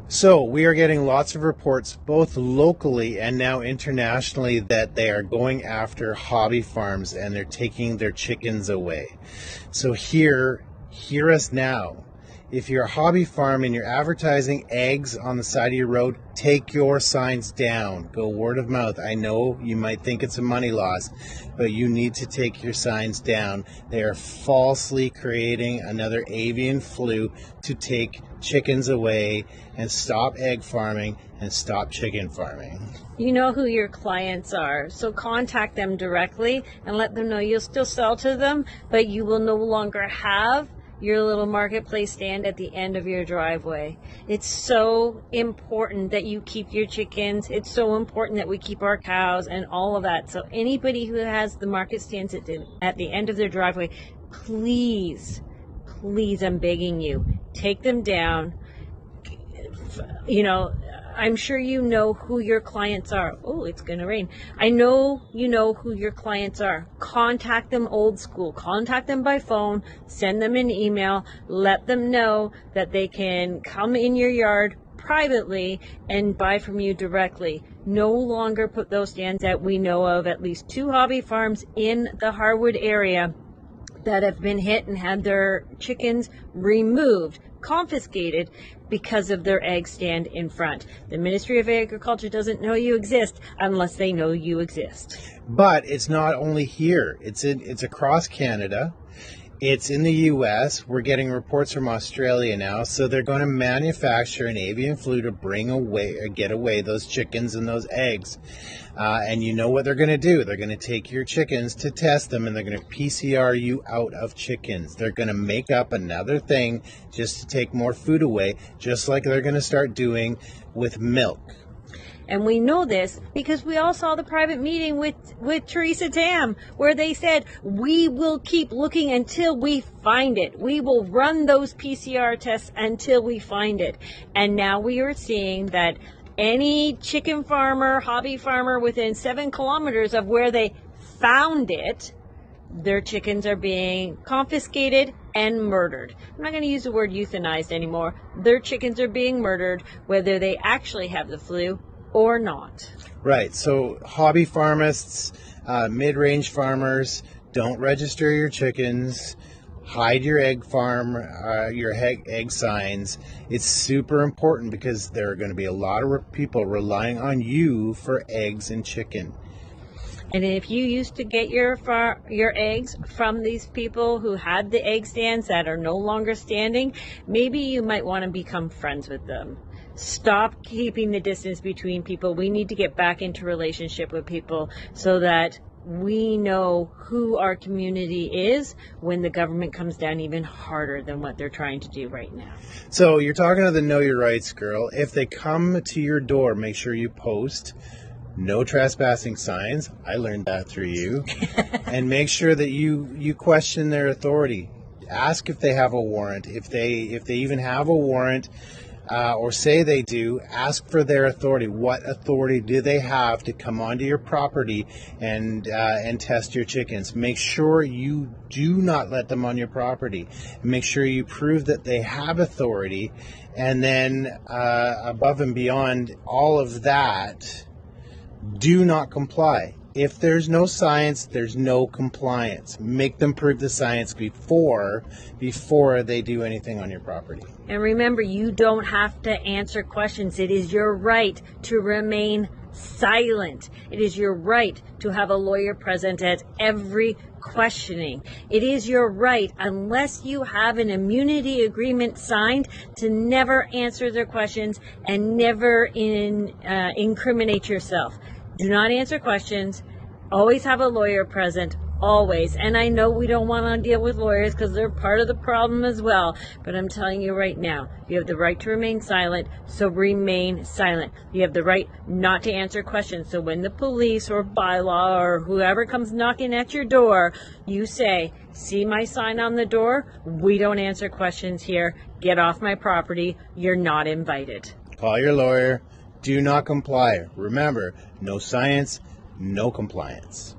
So we are getting lots of reports, both locally and now internationally, that they are going after hobby farms and they're taking their chickens away. So hear us now. If you're a hobby farm and you're advertising eggs on the side of your road, take your signs down. Go word of mouth. I know you might think it's a money loss, but you need to take your signs down. They are falsely creating another avian flu to take chickens away and stop egg farming and stop chicken farming. You know who your clients are, so contact them directly and let them know you'll still sell to them, but you will no longer have your little marketplace stand at the end of your driveway. It's so important that you keep your chickens. It's so important that we keep our cows and all of that. So anybody who has the market stands at the end of their driveway, please, I'm begging you, take them down. I'm sure you know who your clients are. Oh, it's going to rain. I know you know who your clients are. Contact them old school. Contact them by phone. Send them an email. Let them know that they can come in your yard privately and buy from you directly. No longer put those stands that we know of at least 2 hobby farms in the Harwood area that have been hit and had their chickens removed, confiscated, because of their egg stand in front. The Ministry of Agriculture doesn't know you exist unless they know you exist. But it's not only here. It's across Canada. It's in the U.S. We're getting reports from Australia now. So they're going to manufacture an avian flu to get away those chickens and those eggs. And you know what they're going to do? They're going to take your chickens to test them, and they're going to PCR you out of chickens. They're going to make up another thing just to take more food away, just like they're going to start doing with milk. And we know this because we all saw the private meeting with Theresa Tam, where they said, we will keep looking until we find it. We will run those PCR tests until we find it. And now we are seeing that any chicken farmer, hobby farmer within 7 kilometers of where they found it, their chickens are being confiscated and murdered. I'm not going to use the word euthanized anymore. Their chickens are being murdered, whether they actually have the flu or not. Right. So hobby farmists, mid-range farmers, don't register your chickens. Hide your egg farm, your egg signs. It's super important because there are going to be a lot of people relying on you for eggs and chicken. And if you used to get your eggs from these people who had the egg stands that are no longer standing, maybe you might want to become friends with them. Stop keeping the distance between people. We need to get back into relationship with people so that we know who our community is when the government comes down even harder than what they're trying to do right now. So you're talking to the Know Your Rights girl. If they come to your door, make sure you post no trespassing signs. I learned that through you. And make sure that you question their authority. Ask if they have a warrant. If they even have a warrant, or say they do, ask for their authority. What authority do they have to come onto your property and test your chickens? Make sure you do not let them on your property. Make sure you prove that they have authority. And then above and beyond all of that, do not comply. If there's no science, there's no compliance. Make them prove the science before they do anything on your property. And remember, you don't have to answer questions. It is your right to remain silent. It is your right to have a lawyer present at every questioning. It is your right, unless you have an immunity agreement signed, to never answer their questions and never incriminate yourself. Do not answer questions. Always have a lawyer present. Always. And I know we don't want to deal with lawyers because they're part of the problem as well. But I'm telling you right now, you have the right to remain silent, so remain silent. You have the right not to answer questions. So when the police or bylaw or whoever comes knocking at your door, you say, see my sign on the door? We don't answer questions here. Get off my property. You're not invited. Call your lawyer. Do not comply. Remember, no science, no compliance.